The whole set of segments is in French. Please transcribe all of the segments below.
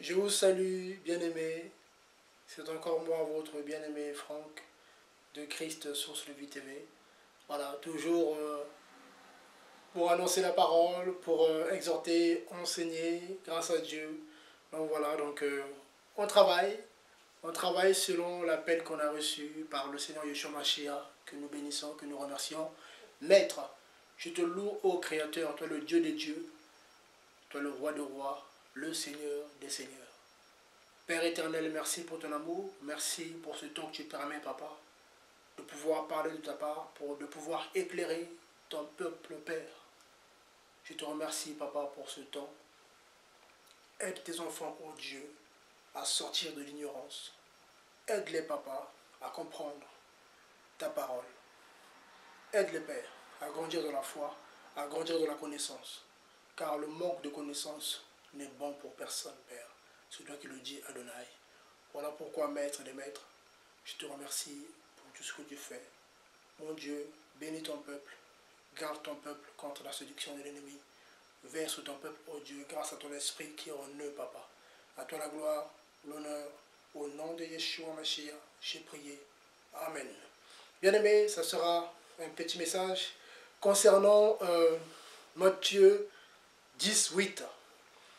Je vous salue, bien-aimés. C'est encore moi, votre bien-aimé Franck, de Christ Source de Vie TV. Voilà, toujours pour annoncer la parole, pour exhorter, enseigner, grâce à Dieu. Donc voilà, on travaille selon l'appel qu'on a reçu par le Seigneur Yeshua Mashiach, que nous bénissons, que nous remercions. Maître, je te loue, ô Créateur, toi le Dieu des dieux, toi le roi des rois, le Seigneur des seigneurs. Père éternel, merci pour ton amour, merci pour ce temps que tu permets, Papa, de pouvoir parler de ta part, de pouvoir éclairer ton peuple, Père. Je te remercie, Papa, pour ce temps. Aide tes enfants, ô Dieu, à sortir de l'ignorance. Aide-les, Papa, à comprendre ta parole. Aide-les, Père, à grandir dans la foi, à grandir dans la connaissance. Car le manque de connaissance n'est bon pour personne, Père. C'est toi qui le dis, Adonai. Voilà pourquoi, Maître des Maîtres, je te remercie pour tout ce que tu fais. Mon Dieu, bénis ton peuple, garde ton peuple contre la séduction de l'ennemi. Veille sur ton peuple, ô Dieu, grâce à ton esprit qui est en eux, Papa. À toi la gloire, l'honneur, au nom de Yeshua Mashiach, j'ai prié. Amen. Bien-aimés, ça sera un petit message concernant Matthieu 10, 8.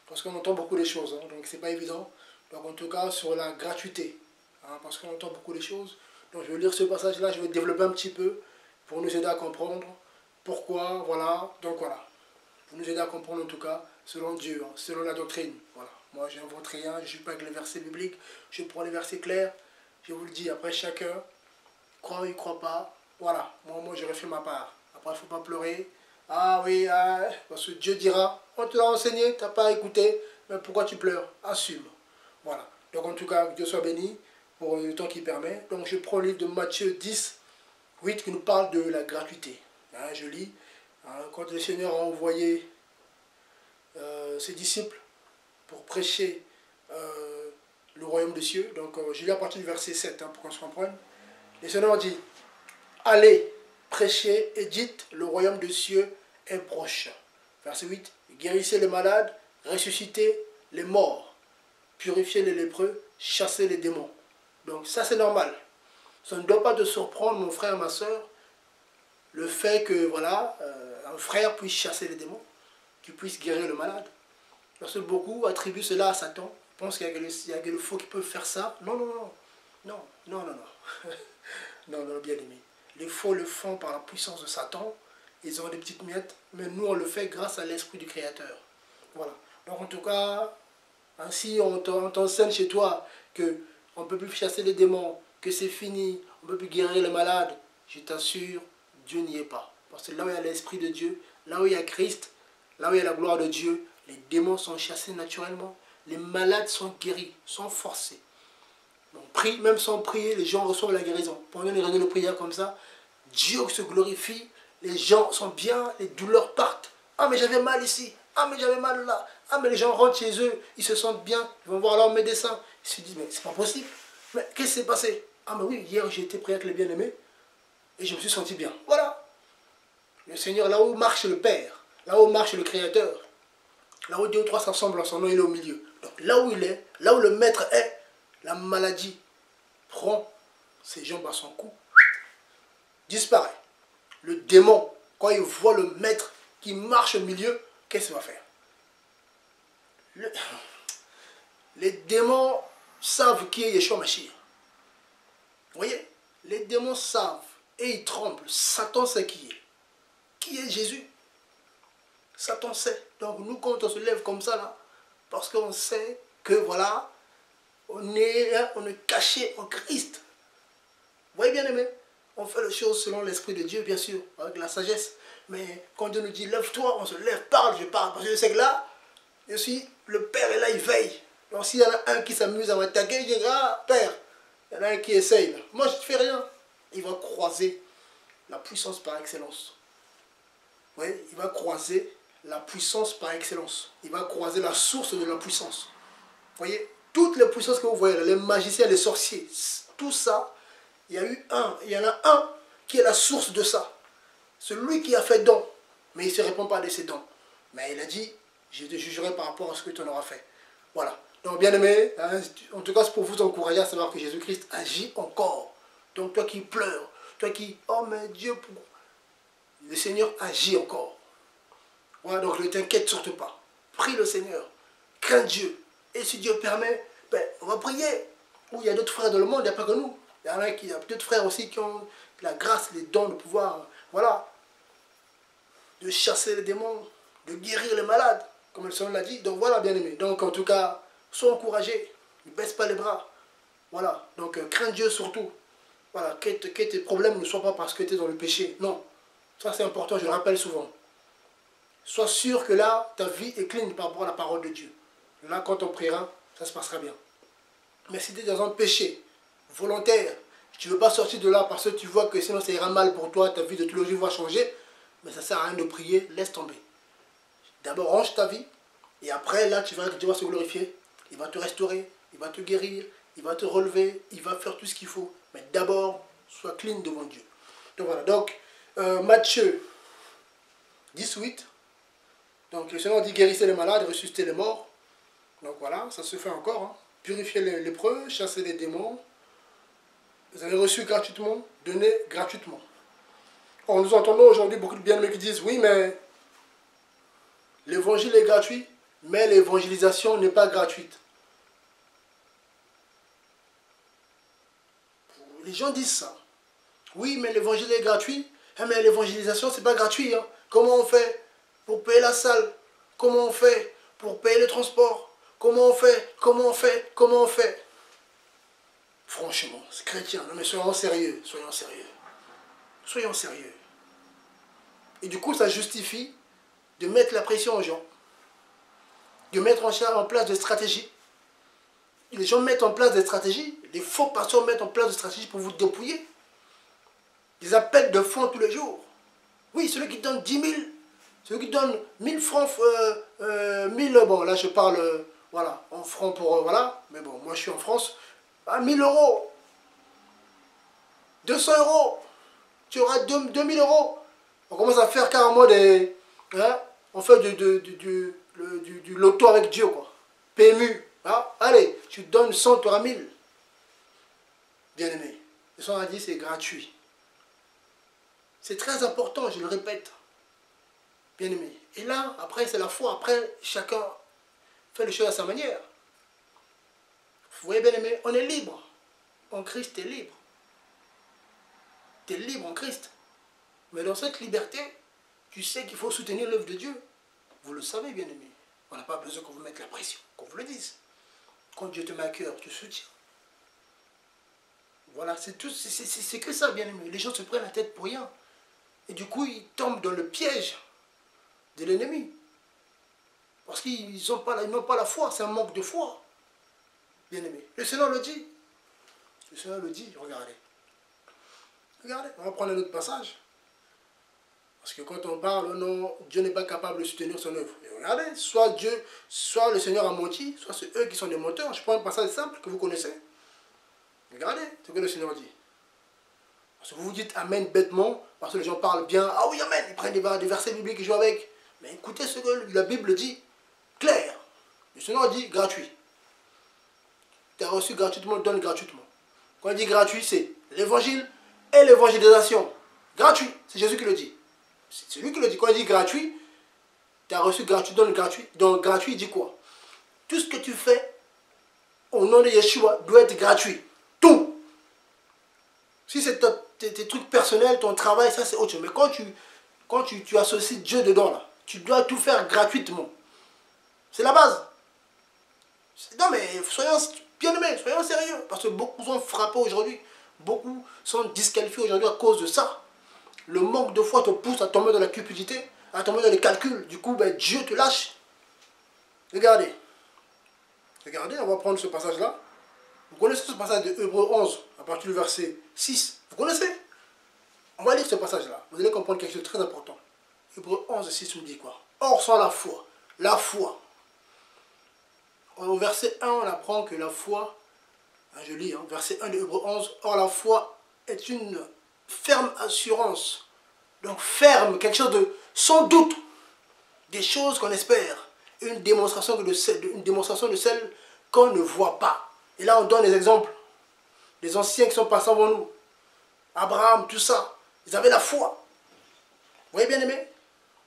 Parce qu'on entend beaucoup de choses, hein, donc c'est pas évident. Donc en tout cas sur la gratuité, hein, parce qu'on entend beaucoup de choses. Donc je vais lire ce passage-là, je vais développer un petit peu pour nous aider à comprendre pourquoi, voilà. Donc voilà, pour nous aider à comprendre en tout cas selon Dieu, hein, selon la doctrine. Voilà. Moi je n'invente rien, je ne suis pas avec les versets bibliques, je prends les versets clairs, je vous le dis, après chacun, croit ou il ne croit pas, voilà, moi j'aurais fait ma part. Après il ne faut pas pleurer. Ah oui, parce que Dieu dira, on te l'a enseigné, tu n'as pas écouté, mais pourquoi tu pleures? Assume. Voilà. Donc en tout cas, Dieu soit béni pour le temps qu'il permet. Donc je prends le livre de Matthieu 10, 8 qui nous parle de la gratuité. Hein, je lis, hein, quand le Seigneur a envoyé ses disciples pour prêcher le royaume des cieux, donc je lis à partir du verset 7 hein, pour qu'on se comprenne. Le Seigneur dit, allez, prêchez et dites, le royaume des cieux est proche. Verset 8, guérissez les malades, ressuscitez les morts, purifiez les lépreux, chassez les démons. Donc ça c'est normal. Ça ne doit pas te surprendre, mon frère, ma soeur, le fait que voilà, un frère puisse chasser les démons, qu'il puisse guérir le malade. Parce que beaucoup attribuent cela à Satan, pensent qu'il y a que le faux qui peut faire ça. Non, non, non, non, non, non, non, non, non, bien aimé. Les faux le font par la puissance de Satan. Ils ont des petites miettes, mais nous on le fait grâce à l'esprit du Créateur. Voilà. Donc en tout cas, ainsi on t'enseigne chez toi que on ne peut plus chasser les démons, que c'est fini, on ne peut plus guérir les malades. Je t'assure, Dieu n'y est pas. Parce que là où il y a l'esprit de Dieu, là où il y a Christ, là où il y a la gloire de Dieu, les démons sont chassés naturellement, les malades sont guéris, sont forcés. Donc, même sans prier, les gens reçoivent la guérison. Pendant les réunions de prière comme ça, Dieu se glorifie, les gens sont bien, les douleurs partent. Ah mais j'avais mal ici, ah mais j'avais mal là, ah mais les gens rentrent chez eux, ils se sentent bien, ils vont voir leur médecin, ils se disent mais c'est pas possible, mais qu'est-ce qui s'est passé? Ah mais oui, hier j'ai été prié avec les bien-aimés et je me suis senti bien. Voilà, le Seigneur, là où marche le Père, là où marche le Créateur, là où deux ou trois s'assemblent en son nom, il est au milieu. Donc là où il est, là où le Maître est, la maladie prend ses jambes à son cou, disparaît. Le démon, quand il voit le Maître qui marche au milieu, qu'est-ce qu'il va faire? Les démons savent qui est Yeshua Mashiach. Vous voyez? Les démons savent et ils tremblent. Satan sait qui est. Qui est Jésus? Satan sait. Donc nous, quand on se lève comme ça, là, parce qu'on sait que voilà, on est caché en Christ. Vous voyez bien aimé? On fait les choses selon l'Esprit de Dieu, bien sûr, avec la sagesse. Mais quand Dieu nous dit, lève-toi, on se lève, parle, je parle. Parce que je sais que là, je suis, le Père est là, il veille. Donc s'il y en a un qui s'amuse à m'attaquer, je dis, ah, Père, il y en a un qui essaye. Là. Moi, je ne fais rien. Il va croiser la puissance par excellence. Vous voyez? Il va croiser la puissance par excellence. Il va croiser la source de la puissance. Vous voyez? Toutes les puissances que vous voyez, les magiciens, les sorciers, tout ça, il y en a un qui est la source de ça. Celui qui a fait don, mais il ne se répond pas de ses dons. Mais il a dit, je te jugerai par rapport à ce que tu en auras fait. Voilà. Donc, bien aimé, hein, en tout cas, c'est pour vous encourager à savoir que Jésus-Christ agit encore. Donc, toi qui pleures, toi qui, oh mais Dieu, le Seigneur agit encore. Voilà, donc ne t'inquiète surtout pas. Prie le Seigneur, crains Dieu. Et si Dieu permet, ben, on va prier. Ou il y a d'autres frères dans le monde, il n'y a pas que nous. Il y a d'autres frères aussi qui ont la grâce, les dons de pouvoir, voilà, de chasser les démons, de guérir les malades, comme le Seigneur l'a dit. Donc voilà, bien aimé. Donc en tout cas, sois encouragé, ne baisse pas les bras. Voilà, donc crains Dieu surtout. Voilà, que tes problèmes ne soient pas parce que tu es dans le péché. Non, ça c'est important, je le rappelle souvent. Sois sûr que là, ta vie est clean par rapport à la parole de Dieu. Là, quand on priera, ça se passera bien. Mais si tu es dans un péché volontaire, tu ne veux pas sortir de là parce que tu vois que sinon ça ira mal pour toi, ta vie de tous les jours va changer, mais ça ne sert à rien de prier, laisse tomber. D'abord, range ta vie, et après, là, tu verras que Dieu va se glorifier. Il va te restaurer, il va te guérir, il va te relever, il va faire tout ce qu'il faut. Mais d'abord, sois clean devant Dieu. Donc voilà, donc Matthieu 18. Donc le Seigneur dit guérissez les malades, ressuscitez les morts. Donc voilà, ça se fait encore. Hein. Purifier les lépreux, chasser les démons. Vous avez reçu gratuitement, donné gratuitement. Or, nous entendons aujourd'hui beaucoup de bien-aimés qui disent oui, mais l'évangile est gratuit, mais l'évangélisation n'est pas gratuite. Les gens disent ça. Oui, mais l'évangile est gratuit, mais l'évangélisation, c'est pas gratuit. Hein. Comment on fait pour payer la salle? Comment on fait pour payer le transport? Comment on fait? Comment on fait? Comment on fait? Franchement, c'est chrétien. Non mais soyons sérieux, soyons sérieux. Soyons sérieux. Et du coup, ça justifie de mettre la pression aux gens. De mettre en place des stratégies. Les gens mettent en place des stratégies. Les faux pasteurs mettent en place des stratégies pour vous dépouiller. Des appels de fonds tous les jours. Oui, celui qui donne 10 000, celui qui donne 1000 francs, 1000, bon là je parle, voilà, en francs pour, voilà, mais bon, moi je suis en France, à 1000 euros, 200 euros, tu auras 2000 euros. On commence à faire carrément des, hein, on fait du loto avec Dieu, quoi. PMU, hein, allez, tu donnes 100, tu auras 1000. Bien aimé, le Seigneur a dit c'est gratuit. C'est très important, je le répète. Bien aimé. Et là, après, c'est la foi. Après, chacun fait les choses à sa manière. Vous voyez, bien aimé, on est libre. En Christ, tu es libre. Tu es libre en Christ. Mais dans cette liberté, tu sais qu'il faut soutenir l'œuvre de Dieu. Vous le savez, bien aimé. On n'a pas besoin qu'on vous mette la pression, qu'on vous le dise. Quand Dieu te met à cœur, tu soutiens. Voilà, c'est tout. C'est que ça, bien aimé. Les gens se prennent la tête pour rien. Et du coup, ils tombent dans le piège de l'ennemi. Parce qu'ils n'ont pas la foi, c'est un manque de foi. Bien aimé. Le Seigneur le dit. Le Seigneur le dit, regardez. Regardez, on va prendre un autre passage. Parce que quand on parle, non, Dieu n'est pas capable de soutenir son œuvre. Et regardez, soit Dieu, soit le Seigneur a menti, soit c'est eux qui sont des menteurs. Je prends un passage simple que vous connaissez. Regardez ce que le Seigneur dit. Parce que vous vous dites Amen bêtement, parce que les gens parlent bien. Ah oui, Amen, ils prennent des versets bibliques et jouent avec. Mais écoutez ce que la Bible dit, clair. Le Seigneur dit gratuit. Tu as reçu gratuitement, donne gratuitement. Quand il dit gratuit, c'est l'évangile et l'évangélisation. Gratuit, c'est Jésus qui le dit. C'est lui qui le dit. Quand il dit gratuit, tu as reçu gratuit, donne gratuit. Donc gratuit, il dit quoi? Tout ce que tu fais au nom de Yeshua doit être gratuit. Tout. Si c'est tes trucs personnels, ton travail, ça c'est autre chose. Mais quand tu associes Dieu dedans, là, tu dois tout faire gratuitement. C'est la base. Non mais soyons bien aimés, soyons sérieux. Parce que beaucoup sont frappés aujourd'hui. Beaucoup sont disqualifiés aujourd'hui à cause de ça. Le manque de foi te pousse à tomber dans la cupidité, à tomber dans les calculs. Du coup, ben, Dieu te lâche. Regardez. Regardez, on va prendre ce passage-là. Vous connaissez ce passage de Hébreux 11, à partir du verset 6. Vous connaissez? On va lire ce passage-là. Vous allez comprendre quelque chose de très important. Hébreux 11, 6 nous dit quoi? Or, sans la foi. Au verset 1, on apprend que la foi, je lis, hein, verset 1 de Hébreux 11, or la foi est une ferme assurance. Donc ferme, quelque chose de sans doute, des choses qu'on espère, une démonstration de celle qu'on ne voit pas. Et là, on donne des exemples. Les anciens qui sont passés avant nous. Abraham, tout ça. Ils avaient la foi. Vous voyez bien aimé?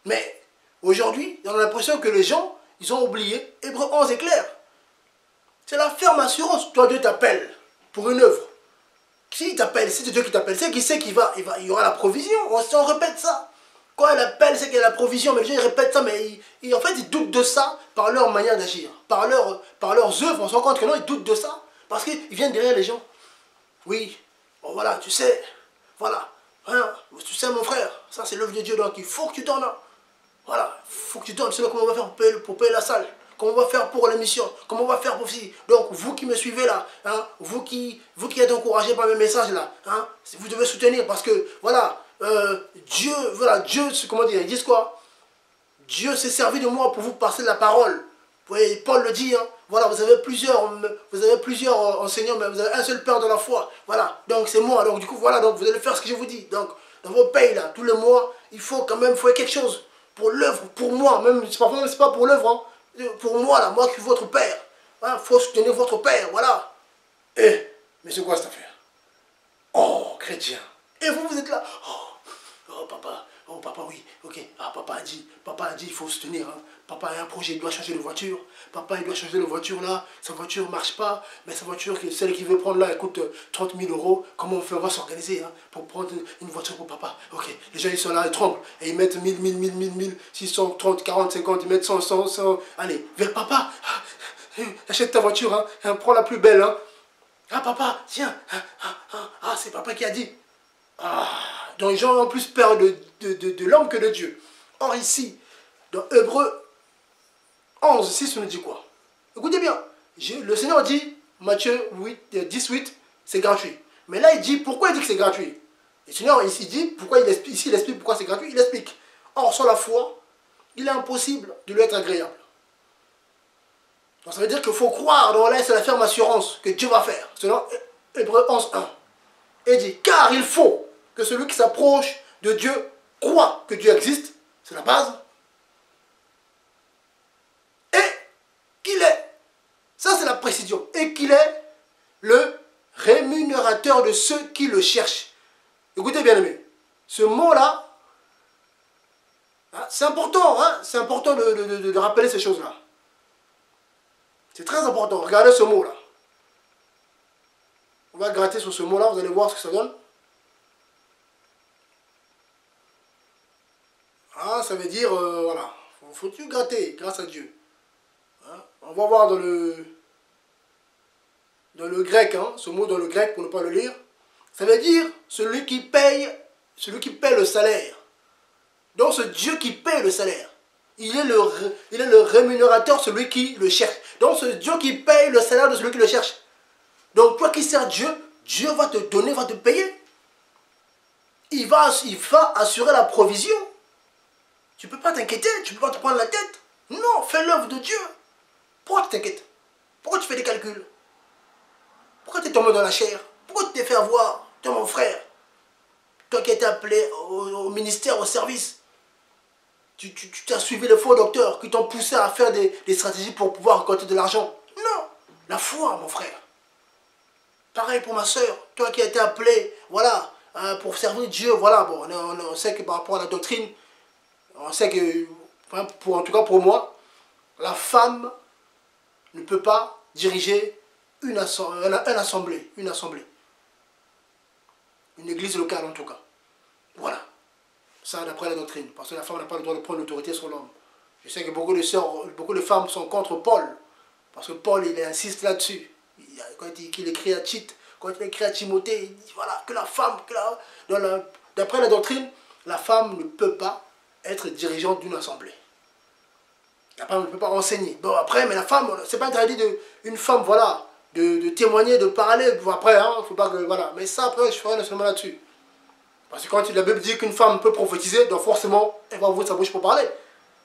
Mais aujourd'hui, on a l'impression que les gens, ils ont oublié. Hébreux 11 est clair. C'est la ferme assurance. Toi, Dieu t'appelle pour une œuvre. Qui t'appelle? Si c'est Dieu qui t'appelle, c'est qui sait qu'il il y aura la provision. On répète ça. Quand elle appelle, c'est qu'il y a la provision. Mais les gens, ils répètent ça, mais en fait, ils doutent de ça par leur manière d'agir. Par leurs œuvres, on se rend compte que non, ils doutent de ça. Parce qu'ils viennent derrière les gens. Oui, bon voilà, tu sais, voilà. Hein, tu sais, mon frère, ça c'est l'œuvre de Dieu, donc il faut que tu donnes. Hein. Voilà, il faut que tu donnes. C'est là comment on va faire pour payer la salle. Comment on va faire pour l'émission. Comment on va faire pour ci. Donc, vous qui me suivez là, hein, vous qui êtes encouragés par mes messages là, hein, vous devez soutenir parce que, voilà, Dieu, comment dire, ils disent quoi? Dieu s'est servi de moi pour vous passer la parole. Vous voyez, Paul le dit, hein, voilà, vous avez plusieurs enseignants, mais vous avez un seul Père de la foi. Voilà, donc c'est moi. Donc du coup, voilà, donc vous allez faire ce que je vous dis. Donc, dans vos payes là, tous les mois, il faut quand même faire quelque chose pour l'œuvre, pour moi. Même, c'est pas pour l'œuvre, hein, pour moi là, moi qui suis votre Père. Il faut soutenir votre Père, voilà. Eh, mais c'est quoi cette affaire? Oh, chrétien. Et vous êtes là. Oh, papa, oui, ok. Ah, papa a dit, il faut se tenir. Hein. Papa a un projet, il doit changer de voiture. Papa, il doit changer de voiture là. Sa voiture ne marche pas. Mais sa voiture, celle qu'il veut prendre là, elle coûte 30 000 €. Comment on fait? On va s'organiser hein, pour prendre une voiture pour papa. Ok. Les gens, ils sont là, ils tremblent. Et ils mettent 1000, 630, 40, 50, ils mettent 100. Allez, vers papa. Achète ta voiture, hein. Prends la plus belle. Hein. Ah, papa, tiens. C'est papa qui a dit. Donc les gens ont plus peur de l'homme que de Dieu. Or ici, dans Hébreux 11, 6, on nous dit quoi? Écoutez bien, le Seigneur dit, Matthieu 18, c'est gratuit. Mais là il dit, pourquoi il dit que c'est gratuit? Le Seigneur ici dit, pourquoi il explique pourquoi c'est gratuit, il explique. Or sans la foi, il est impossible de lui être agréable. Donc ça veut dire qu'il faut croire, donc là c'est la ferme assurance que Dieu va faire. Selon Hébreux 11, 1. Et il dit, car il faut que celui qui s'approche de Dieu croit que Dieu existe, c'est la base, et qu'il est, ça c'est la précision, et qu'il est le rémunérateur de ceux qui le cherchent. Écoutez bien aimé, ce mot-là, hein, c'est important, hein, c'est important de rappeler ces choses-là. C'est très important, regardez ce mot-là. On va gratter sur ce mot-là, vous allez voir ce que ça donne. Ça veut dire, voilà, faut-tu gratter grâce à Dieu. Hein? On va voir dans le grec, hein, ce mot dans le grec pour ne pas le lire. Ça veut dire celui qui paye le salaire. Donc ce Dieu qui paye le salaire, il est le rémunérateur, celui qui le cherche. Donc ce Dieu qui paye le salaire de celui qui le cherche. Donc toi qui sers Dieu, Dieu va te donner, va te payer. Il va assurer la provision. Tu ne peux pas t'inquiéter, tu ne peux pas te prendre la tête. Non, fais l'œuvre de Dieu. Pourquoi tu t'inquiètes? Pourquoi tu fais des calculs? Pourquoi tu es tombé dans la chair? Pourquoi tu t'es fait avoir? Toi mon frère, toi qui as été appelé au ministère, au service, tu as suivi les faux docteurs qui t'ont poussé à faire des stratégies pour pouvoir récolter de l'argent. Non, la foi mon frère. Pareil pour ma soeur, toi qui as été appelé, voilà, pour servir Dieu, voilà, bon, on sait que par rapport à la doctrine, on sait que, en tout cas pour moi, la femme ne peut pas diriger une assemblée. Une église locale en tout cas. Voilà. Ça d'après la doctrine. Parce que la femme n'a pas le droit de prendre l'autorité sur l'homme. Je sais que beaucoup de femmes sont contre Paul. Parce que Paul, il insiste là-dessus. Quand il écrit à Tite, quand il écrit à Timothée, il dit voilà, que la femme, d'après la doctrine, la femme ne peut pas être dirigeante d'une assemblée. La femme ne peut pas enseigner. Bon après, mais la femme, c'est pas interdit une femme, voilà, de témoigner, de parler. Bon, après, hein, faut pas que, voilà. Mais ça, après, je ferai un enseignement là-dessus. Parce que quand la Bible dit qu'une femme peut prophétiser, donc forcément, elle va ouvrir sa bouche pour parler.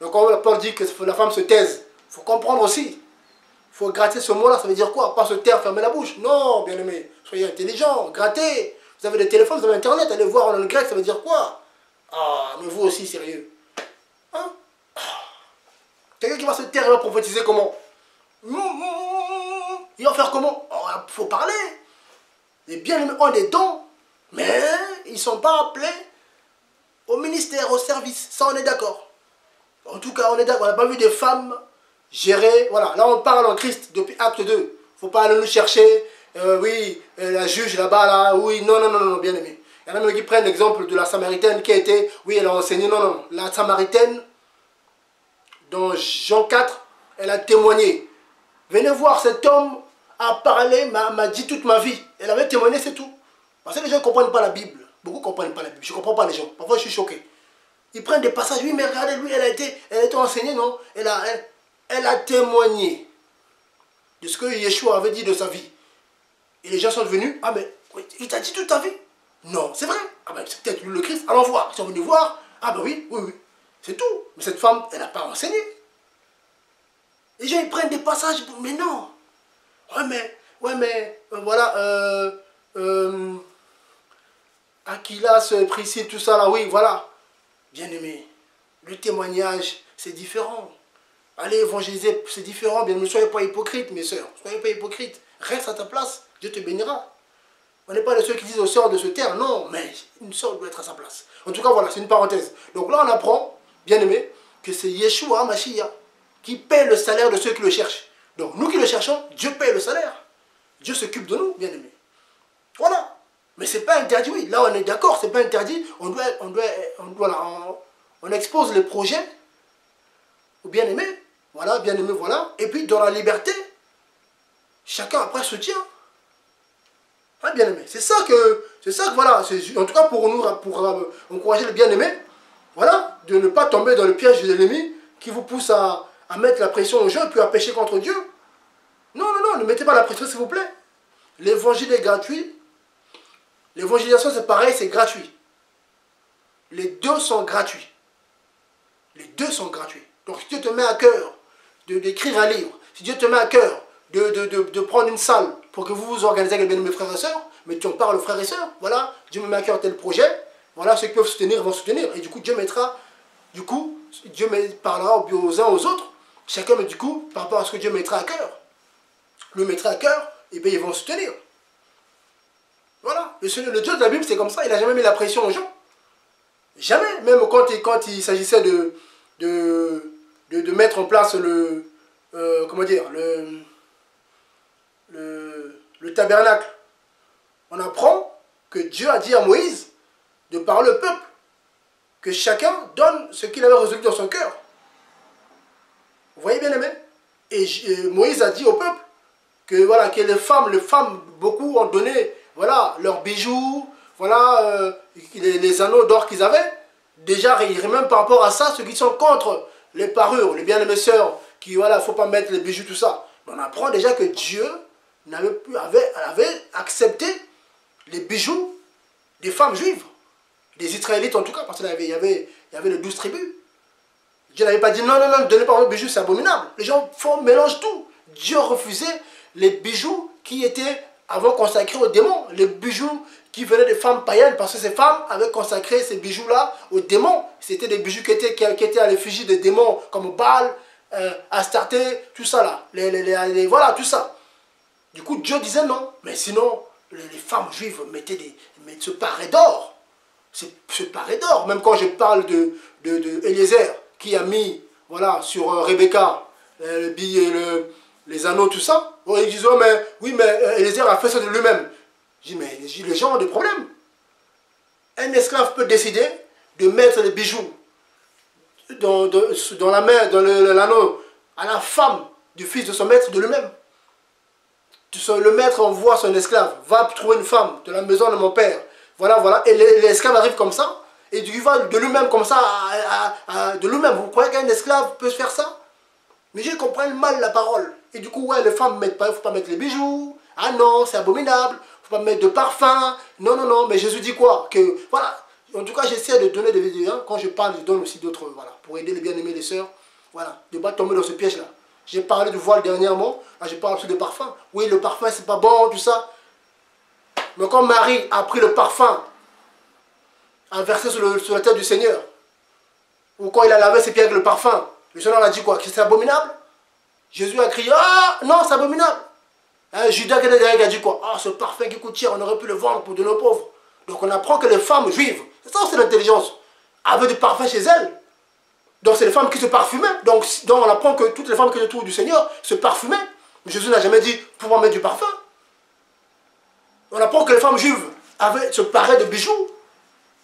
Donc quand Paul dit que la femme se taise, il faut comprendre aussi. Il faut gratter ce mot-là, ça veut dire quoi? Pas se taire, fermer la bouche. Non, bien aimé, soyez intelligents, grattez. Vous avez des téléphones, vous avez internet, allez voir dans le grec, ça veut dire quoi? Ah, mais vous aussi, sérieux. Hein? Quelqu'un qui va se taire, il va prophétiser comment? Il va faire comment? Il faut parler. Les bien-aimés ont des dons, mais ils ne sont pas appelés au ministère, au service. Ça, on est d'accord. En tout cas, on est d'accord. On n'a pas vu des femmes gérer. Voilà, là, on parle en Christ depuis acte 2. Il ne faut pas aller nous chercher. Oui, la juge là-bas, là. Oui, non, non, non, non, bien-aimé. Il y en a même qui prennent l'exemple de la Samaritaine qui a été. Oui, elle a enseigné. Non, non, la Samaritaine, dans Jean 4, elle a témoigné. Venez voir, cet homme a parlé, m'a dit toute ma vie. Elle avait témoigné, c'est tout. Parce que les gens ne comprennent pas la Bible. Beaucoup ne comprennent pas la Bible. Je ne comprends pas les gens. Parfois, je suis choqué. Ils prennent des passages. Oui, mais regardez, lui, elle a été enseignée, non? Elle a témoigné de ce que Yeshua avait dit de sa vie. Et les gens sont venus. Ah, mais il t'a dit toute ta vie? Non, c'est vrai. Ah, ben, c'est peut-être lui le Christ. Allons voir. Ils sont venus voir. Ah, ben oui, oui, oui. C'est tout. Mais cette femme, elle n'a pas enseigné. Les gens, ils prennent des passages. Mais non. Ouais, mais, voilà, Aquilas, Priscille, tout ça là, oui, voilà. Bien aimé, le témoignage, c'est différent. Allez évangéliser, c'est différent. Bien, ne soyez pas hypocrites, mes soeurs. Ne soyez pas hypocrites. Reste à ta place, Dieu te bénira. On n'est pas de ceux qui disent aux sœurs de se taire, non, mais une sœur doit être à sa place. En tout cas, voilà, c'est une parenthèse. Donc là, on apprend, bien aimé, que c'est Yeshua, Mashiach, qui paie le salaire de ceux qui le cherchent. Donc nous qui le cherchons, Dieu paie le salaire. Dieu s'occupe de nous, bien aimé. Voilà. Mais c'est pas interdit, oui. Là, on est d'accord, c'est pas interdit. On expose les projets au bien-aimé. Voilà, bien-aimé, voilà. Et puis, dans la liberté, chacun après soutient. Hein, bien-aimé. C'est ça que, voilà. En tout cas, pour nous, pour encourager le bien-aimé, voilà, de ne pas tomber dans le piège de l'ennemi qui vous pousse à mettre la pression aux gens et puis à pécher contre Dieu. Non, non, non, ne mettez pas la pression, s'il vous plaît. L'évangile est gratuit. L'évangélisation, c'est pareil, c'est gratuit. Les deux sont gratuits. Les deux sont gratuits. Donc, si Dieu te met à cœur d'écrire un livre, si Dieu te met à cœur de prendre une salle pour que vous vous organisez avec mes frères et sœurs, mais tu en parles aux frères et sœurs, voilà, Dieu me met à cœur tel projet, voilà, ceux qui peuvent soutenir vont soutenir. Et du coup, Dieu parlera aux uns aux autres, chacun, mais du coup, par rapport à ce que Dieu mettra à cœur, le mettra à cœur, et bien ils vont soutenir. Voilà, le Dieu de la Bible, c'est comme ça, il n'a jamais mis la pression aux gens. Jamais, même quand il s'agissait de mettre en place le tabernacle. On apprend que Dieu a dit à Moïse de parler au peuple, que chacun donne ce qu'il avait résolu dans son cœur. Vous voyez bien aimé? Et Moïse a dit au peuple que, voilà, que les femmes, beaucoup ont donné, voilà, leurs bijoux, voilà, les anneaux d'or qu'ils avaient. Déjà, même par rapport à ça, ceux qui sont contre les parures, les bien-aimés sœurs, qui, voilà, il ne faut pas mettre les bijoux, tout ça. On apprend déjà que Dieu avait accepté les bijoux des femmes juives, des Israélites en tout cas, parce qu'il y avait les 12 tribus. Dieu n'avait pas dit non, non, non, ne donnez pas vos bijoux, c'est abominable. Les gens mélangent tout. Dieu refusait les bijoux qui étaient avant consacrés aux démons, les bijoux qui venaient des femmes païennes, parce que ces femmes avaient consacré ces bijoux-là aux démons. C'était des bijoux qui étaient à l'effigie des démons, comme Baal, Astarté, tout ça là. Voilà, tout ça. Du coup, Dieu disait non. Mais sinon, les femmes juives mettaient se paraient d'or. Se paraient d'or. Même quand je parle de Eliezer, qui a mis, voilà, sur Rebecca, les anneaux, tout ça. Bon, ils disent, oh, mais, oui, mais Eliezer a fait ça de lui-même. Je dis, mais les gens ont des problèmes. Un esclave peut décider de mettre les bijoux dans la main, dans l'anneau, à la femme du fils de son maître de lui-même. Le maître envoie son esclave, va trouver une femme de la maison de mon père. Voilà, voilà. Et l'esclave arrive comme ça. Et il va de lui-même comme ça, de lui-même. Vous croyez qu'un esclave peut faire ça? Mais je comprends mal la parole. Et du coup, ouais, les femmes ne mettent pas, il ne faut pas mettre les bijoux. Ah non, c'est abominable. Il ne faut pas mettre de parfum. Non, non, non. Mais Jésus dit quoi? Que, voilà. En tout cas, j'essaie de donner des vidéos. Hein. Quand je parle, je donne aussi d'autres, voilà, pour aider les bien-aimés, les sœurs. Voilà, de ne pas tomber dans ce piège-là. J'ai parlé du voile dernièrement. Là, je parle aussi de parfum. Oui, le parfum, c'est pas bon, tout ça. Mais quand Marie a pris le parfum, a versé sur la tête du Seigneur, ou quand il a lavé ses pieds avec le parfum, Le Seigneur a dit quoi? Que c'est abominable? Jésus a crié, ah non, c'est abominable. Hein, Judas qui a dit quoi? Ah, ce parfum qui coûte cher, on aurait pu le vendre pour donner aux pauvres. Donc on apprend que les femmes juives, c'est ça c'est l'intelligence, avaient du parfum chez elles. Donc c'est les femmes qui se parfumaient. Donc on apprend que toutes les femmes qui étaient autour du Seigneur se parfumaient. Mais Jésus n'a jamais dit pouvoir mettre du parfum. On apprend que les femmes juives se paraient de bijoux.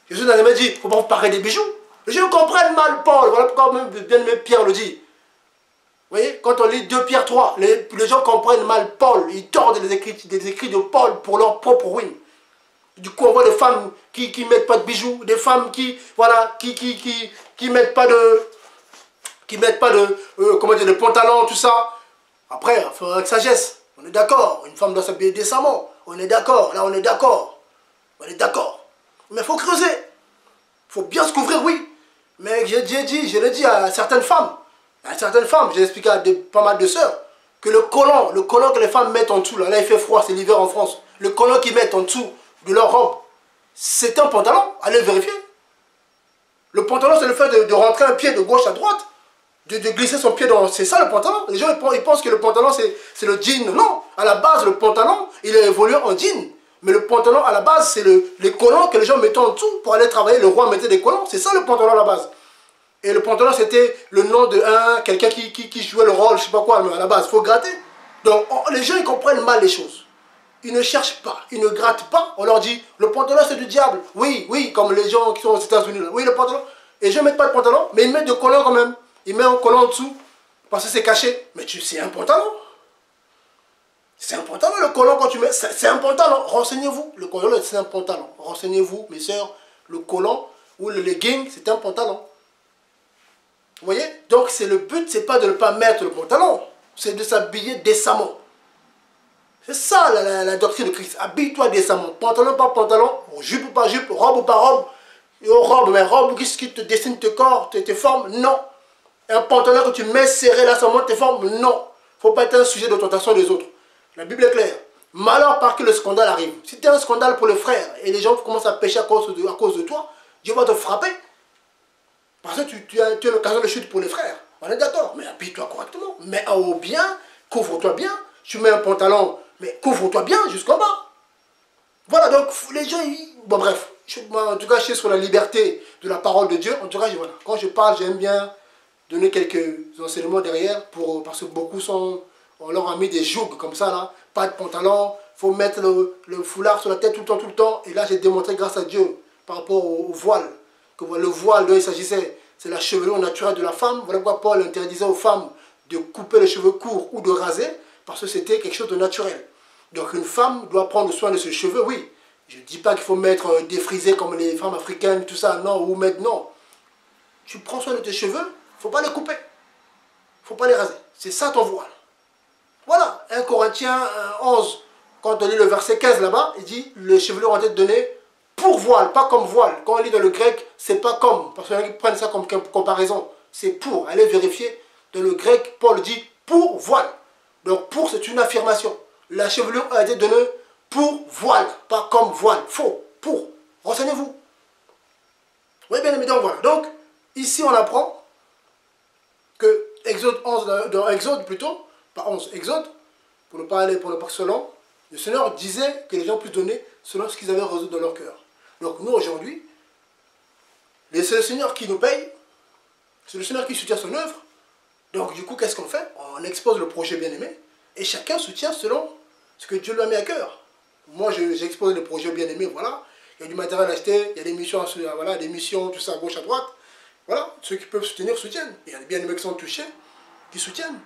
Jésus n'a jamais dit il ne faut pas vous parer des bijoux. Les gens comprennent mal Paul. Voilà pourquoi même bien aimé Pierre le dit. Vous voyez, quand on lit 2 Pierre 3, les gens comprennent mal Paul. Ils tordent des écrits de Paul pour leur propre ruine. Du coup, on voit des femmes qui ne mettent pas de bijoux, des femmes qui, voilà, qui mettent pas de, comment dire, de pantalon, tout ça. Après, il faut avec sagesse. On est d'accord. Une femme doit s'habiller décemment. On est d'accord. Là, on est d'accord. On est d'accord. Mais il faut creuser. Il faut bien se couvrir, oui. Mais je l'ai dit à certaines femmes. J'ai expliqué à pas mal de sœurs, que le collant que les femmes mettent en dessous, là il fait froid, c'est l'hiver en France, le collant qu'ils mettent en dessous de leur robe, c'est un pantalon, allez vérifier. Le pantalon, c'est le fait de rentrer un pied de gauche à droite, de glisser son pied dans... C'est ça le pantalon. Les gens ils pensent que le pantalon c'est le jean. Non, à la base le pantalon, il est évolué en jean. Mais le pantalon à la base, c'est les collants que les gens mettaient en dessous pour aller travailler. Le roi mettait des collants, c'est ça le pantalon à la base. Et le pantalon, c'était le nom de quelqu'un qui jouait le rôle, je sais pas quoi, mais à la base, il faut gratter. Donc, les gens, ils comprennent mal les choses. Ils ne cherchent pas, ils ne grattent pas. On leur dit, le pantalon, c'est du diable. Oui, oui, comme les gens qui sont aux États-Unis. Oui, le pantalon. Et les gens ne mettent pas de pantalon, mais ils mettent de collant quand même. Ils mettent un collant en dessous, parce que c'est caché. Mais c'est un pantalon. C'est un pantalon, le collant, quand tu mets... C'est un pantalon. Renseignez-vous. Le collant, c'est un pantalon. Renseignez-vous, mes sœurs. Le collant ou le legging, c'est un pantalon. Vous voyez? Donc le but, c'est pas de ne pas mettre le pantalon, c'est de s'habiller décemment. C'est ça la doctrine de Christ. Habille-toi décemment. Pantalon par pantalon, jupe ou pas jupe, robe ou pas robe. Robe, mais robe qui te dessine tes corps, tes formes, non. Un pantalon que tu mets serré là, ça monte tes formes, non. Il ne faut pas être un sujet de tentation des autres. La Bible est claire. Malheur par que le scandale arrive. Si tu es un scandale pour les frères et les gens commencent à pécher à cause de toi, Dieu va te frapper. Parce que tu as l'occasion de chute pour les frères. On est d'accord, mais habille-toi correctement. Mets en haut bien, couvre-toi bien. Tu mets un pantalon, mais couvre-toi bien jusqu'en bas. Voilà, donc les gens, bon bref. En tout cas, je suis sur la liberté de la parole de Dieu. En tout cas, voilà, quand je parle, j'aime bien donner quelques enseignements derrière, parce que beaucoup on leur a mis des jougs comme ça, là. Pas de pantalon, il faut mettre le foulard sur la tête tout le temps. Et là, j'ai démontré grâce à Dieu, par rapport au voile. Que le voile dont il s'agissait, c'est la chevelure naturelle de la femme. Voilà pourquoi Paul interdisait aux femmes de couper les cheveux courts ou de raser, parce que c'était quelque chose de naturel. Donc une femme doit prendre soin de ses cheveux, oui. Je ne dis pas qu'il faut mettre défrisé comme les femmes africaines, tout ça, non, ou mettre, non. Tu prends soin de tes cheveux, il ne faut pas les couper. Il ne faut pas les raser. C'est ça ton voile. Voilà, 1 Corinthiens 11, quand on lit le verset 15 là-bas, il dit, les chevelures ont été données pour voile, pas comme voile. Quand on lit dans le grec, c'est pas comme, parce qu'ils prennent ça comme comparaison. C'est pour, allez vérifier. Dans le grec, Paul dit pour voile. Donc pour, c'est une affirmation. La chevelure a été donnée pour voile, pas comme voile. Faux, pour. Renseignez-vous. Oui, bien évidemment, voilà. Donc, ici on apprend que Exode 11, dans Exode plutôt, pas 11, Exode, pour ne pas se long, le Seigneur disait que les gens puissent donner selon ce qu'ils avaient résolu dans leur cœur. Donc nous aujourd'hui, c'est le Seigneur qui nous paye, c'est le Seigneur qui soutient son œuvre. Donc du coup, qu'est-ce qu'on fait? On expose le projet bien-aimé et chacun soutient selon ce que Dieu lui a mis à cœur. Moi, j'expose le projet bien-aimé, voilà. Il y a du matériel acheté, il y a des missions, voilà, des missions, tout ça à gauche, à droite. Voilà, ceux qui peuvent soutenir, soutiennent. Il y a des bien-aimés qui sont touchés, qui soutiennent.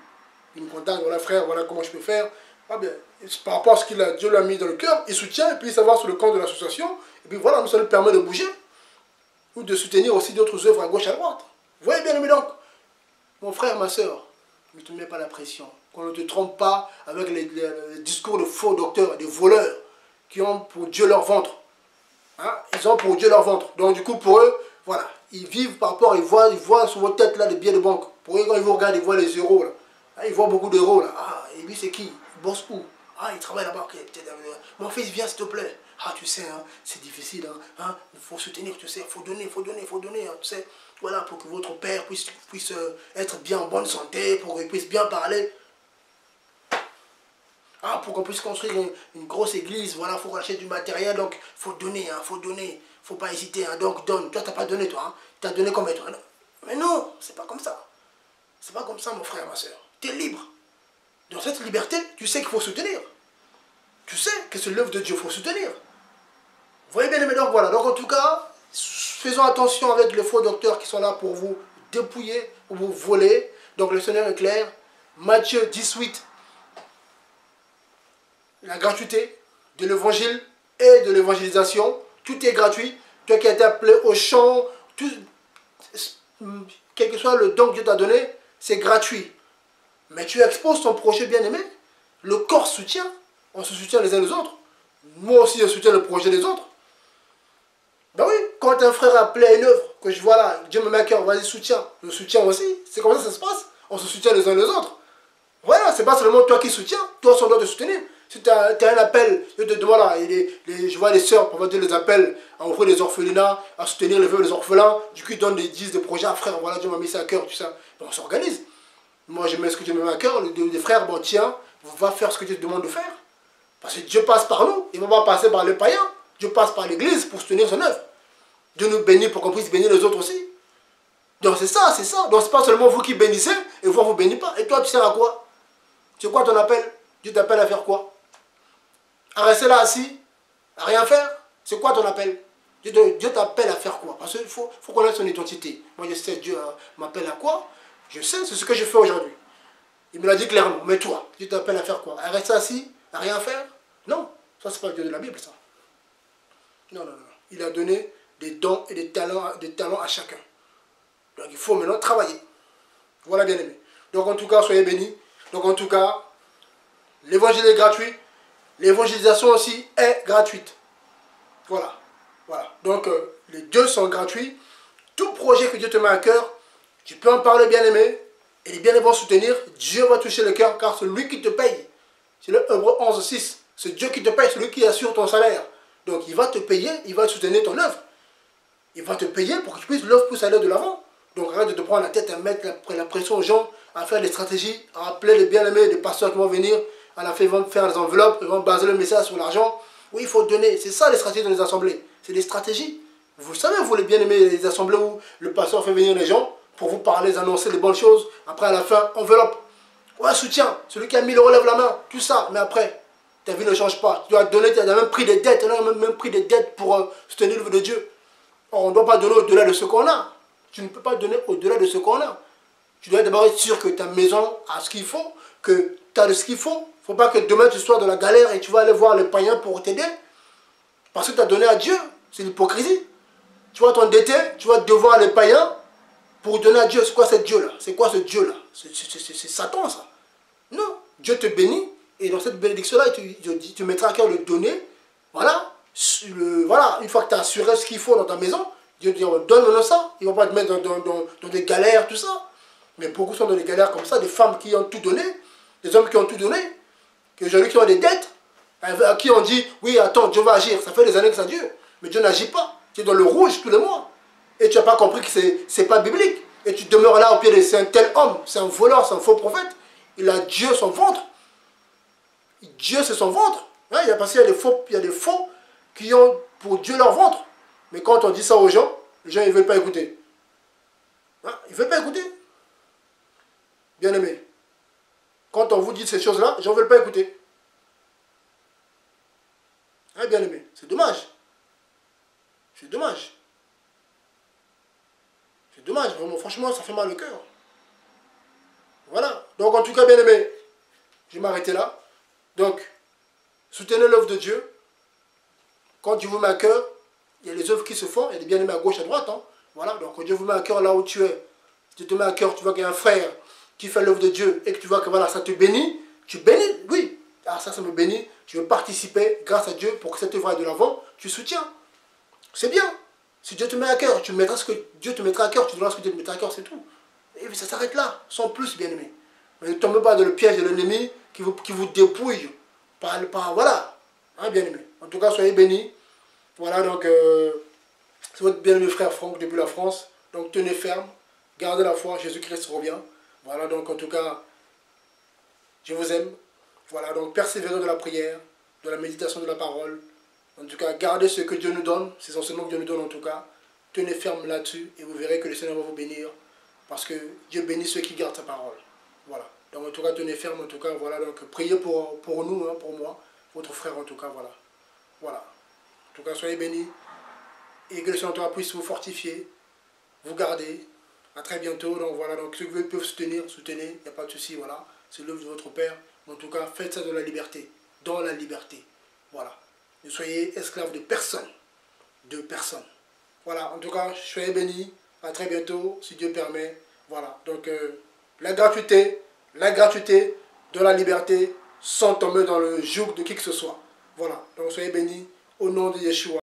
Ils me contactent, voilà frère, voilà comment je peux faire. Ah bien, par rapport à ce que Dieu lui a mis dans le cœur, il soutient et puis il s'avance sur le compte de l'association. Et puis voilà, ça nous permet de bouger. Ou de soutenir aussi d'autres œuvres à gauche, à droite. Vous voyez bien aimé donc, mon frère, ma soeur, ne te mets pas la pression. Qu'on ne te trompe pas avec les discours de faux docteurs, des voleurs qui ont pour Dieu leur ventre. Hein? Ils ont pour Dieu leur ventre. Donc du coup, pour eux, voilà, ils vivent par rapport, ils voient sur votre tête là des billets de banque. Pour eux, quand ils vous regardent, ils voient les euros là. Ah, ils voient beaucoup d'euros là. Ah, et lui c'est qui? Il bosse où? Ah, il travaille là-bas. Okay. Mon fils, viens s'il te plaît. Ah, tu sais, hein, c'est difficile, hein, il faut soutenir, tu sais, il faut donner, hein, tu sais, voilà, pour que votre père puisse être bien en bonne santé, pour qu'il puisse bien parler. Ah, pour qu'on puisse construire une grosse église, voilà, il faut acheter du matériel, donc il faut donner, hein, faut donner, faut pas hésiter, hein, donc donne. Toi, tu n'as pas donné, toi, hein, tu as donné combien, toi? Mais non, c'est pas comme ça. C'est pas comme ça, mon frère, ma soeur. Tu es libre. Dans cette liberté, tu sais qu'il faut soutenir. Tu sais que c'est l'œuvre de Dieu, il faut soutenir. Vous voyez bien, mais donc voilà. Donc en tout cas, faisons attention avec les faux docteurs qui sont là pour vous dépouiller, pour vous voler. Donc le Seigneur est clair. Matthieu 18, la gratuité de l'évangile et de l'évangélisation. Tout est gratuit. Toi qui as été appelé au chant, tout, quel que soit le don que Dieu t'a donné, c'est gratuit. Mais tu exposes ton projet bien-aimé. Le corps soutient. On se soutient les uns les autres. Moi aussi, je soutiens le projet des autres. Ben oui, quand un frère a appelé à une œuvre, que je vois là, Dieu me met à cœur, vas-y, soutiens. Je soutiens aussi. C'est comme ça que ça se passe. On se soutient les uns les autres. Voilà, c'est pas seulement toi qui soutiens. Toi, on doit te soutenir. Si tu as un appel, je te demande là, je vois les sœurs, pour dire les appels à offrir les orphelinats, à soutenir les veuves, les orphelins. Du coup, ils donnent des projets à frère. Voilà, Dieu m'a mis ça à cœur, tout ça. Ben, on s'organise. Moi, je mets ce que Dieu me met à cœur. Les frères, bon, tiens, va faire ce que Dieu te demande de faire. Parce que Dieu passe par nous. Il ne va pas passer par les païens. Dieu passe par l'église pour soutenir son œuvre. Dieu nous bénit pour qu'on puisse bénir les autres aussi. Donc c'est ça, c'est ça. Donc c'est pas seulement vous qui bénissez et vous ne vous bénissez pas. Et toi, tu sers à quoi? C'est quoi ton appel? Dieu t'appelle à faire quoi? À rester là assis? À rien faire? C'est quoi ton appel? Dieu t'appelle à faire quoi? Parce qu'il faut connaître son identité. Moi je sais Dieu m'appelle à quoi? Je sais, c'est ce que je fais aujourd'hui. Il me l'a dit clairement. Mais toi, Dieu t'appelle à faire quoi? À rester assis? À rien faire? Non. Ça, c'est pas le Dieu de la Bible, ça. Non, non, non. Il a donné des dons et des talents à chacun. Donc il faut maintenant travailler. Voilà, bien aimé. Donc en tout cas, soyez bénis. Donc en tout cas, l'évangile est gratuit. L'évangélisation aussi est gratuite. Voilà. Voilà. Donc les deux sont gratuits. Tout projet que Dieu te met à cœur, tu peux en parler, bien aimé. Et les bien-aimés vont soutenir. Dieu va toucher le cœur car c'est lui qui te paye. C'est le Hébreux 11, 6. C'est Dieu qui te paye, c'est lui qui assure ton salaire. Donc il va te payer, il va soutenir ton œuvre. Il va te payer pour que l'œuvre puisse aller de l'avant. Donc arrête de te prendre la tête à mettre la pression aux gens, à faire des stratégies, à appeler les bien-aimés, des pasteurs qui vont venir, à la fin ils vont faire des enveloppes, ils vont baser le message sur l'argent. Oui, il faut donner. C'est ça les stratégies dans les assemblées. C'est des stratégies. Vous savez, vous les bien-aimés, les assemblées où le pasteur fait venir les gens pour vous parler, annoncer les bonnes choses. Après, à la fin, enveloppe. Ouais, soutien. Celui qui a 1000 € lève la main. Tout ça. Mais après, ta vie ne change pas. Tu dois donner, tu as même pris des dettes. On a même pris des dettes pour soutenir l'œuvre de Dieu. On ne doit pas donner au-delà de ce qu'on a. Tu ne peux pas donner au-delà de ce qu'on a. Tu dois d'abord être sûr que ta maison a ce qu'il faut, que tu as ce qu'il faut. Il ne faut pas que demain tu sois dans la galère et tu vas aller voir les païens pour t'aider. Parce que tu as donné à Dieu. C'est l'hypocrisie. Tu vas t'endetter, tu vas devoir les païens pour donner à Dieu. C'est quoi ce Dieu-là? C'est quoi ce Dieu-là? C'est Satan, ça. Non. Dieu te bénit. Et dans cette bénédiction-là, tu mettras à cœur le donner. Voilà. Voilà. Une fois que tu as assuré ce qu'il faut dans ta maison, Dieu te dit, donne-moi ça. Il ne va pas te mettre dans des galères, tout ça. Mais beaucoup sont dans des galères comme ça. Des femmes qui ont tout donné. Des hommes qui ont tout donné. Aujourd'hui qui ont des dettes. À qui on dit, oui, attends, Dieu va agir. Ça fait des années que ça dure. Mais Dieu n'agit pas. Tu es dans le rouge tous les mois. Et tu n'as pas compris que ce n'est pas biblique. Et tu demeures là au pied de c'est un tel homme. C'est un voleur, c'est un faux prophète. Il a Dieu son ventre. Dieu c'est son ventre. Hein, parce qu'il y a des faux qui ont pour Dieu leur ventre. Mais quand on dit ça aux gens, les gens ils ne veulent pas écouter. Hein, ils ne veulent pas écouter. Bien aimé. Quand on vous dit ces choses-là, les gens ne veulent pas écouter. Hein, bien aimé. C'est dommage. C'est dommage. C'est dommage, vraiment. Franchement, ça fait mal au cœur. Voilà. Donc, en tout cas, bien aimé, je vais m'arrêter là. Donc, soutenez l'œuvre de Dieu. Quand Dieu vous met à cœur, il y a les œuvres qui se font. Il y a des bien-aimés à gauche, à droite. Hein. Voilà. Donc, quand Dieu vous met à cœur là où tu es, si tu te mets à cœur, tu vois qu'il y a un frère qui fait l'œuvre de Dieu et que tu vois que voilà, ça te bénit, tu bénis, oui. Ah, ça me bénit. Je veux participer grâce à Dieu pour que cette œuvre aille de l'avant. Tu soutiens. C'est bien. Si Dieu te met à cœur, tu mettras ce que Dieu te mettra à cœur, tu donneras ce que Dieu te mettra à cœur, c'est tout. Et ça s'arrête là, sans plus, bien aimé. Mais ne tombez pas dans le piège de l'ennemi qui vous dépouille par voilà. Hein, bien aimé. En tout cas, soyez bénis. Voilà, donc, c'est votre bien-aimé frère Franck depuis la France. Donc, tenez ferme, gardez la foi, Jésus-Christ revient. Voilà, donc, en tout cas, je vous aime. Voilà, donc, persévérez de la prière, de la méditation de la parole. En tout cas, gardez ce que Dieu nous donne, ces enseignements que Dieu nous donne en tout cas. Tenez ferme là-dessus et vous verrez que le Seigneur va vous bénir. Parce que Dieu bénit ceux qui gardent sa parole. Voilà. Donc en tout cas, tenez ferme, en tout cas, voilà. Donc priez pour nous, hein, pour moi, votre frère en tout cas, voilà. Voilà. En tout cas, soyez bénis. Et que le Seigneur puisse vous fortifier, vous garder. À très bientôt. Donc voilà, donc ceux qui peuvent soutenir, soutenez, il n'y a pas de souci, voilà. C'est l'œuvre de votre Père. En tout cas, faites ça dans la liberté. Dans la liberté. Voilà. Ne soyez esclaves de personne. De personne. Voilà, en tout cas, soyez bénis. À très bientôt, si Dieu permet. Voilà, donc la gratuité de la liberté sans tomber dans le joug de qui que ce soit. Voilà, donc soyez bénis au nom de Yeshua.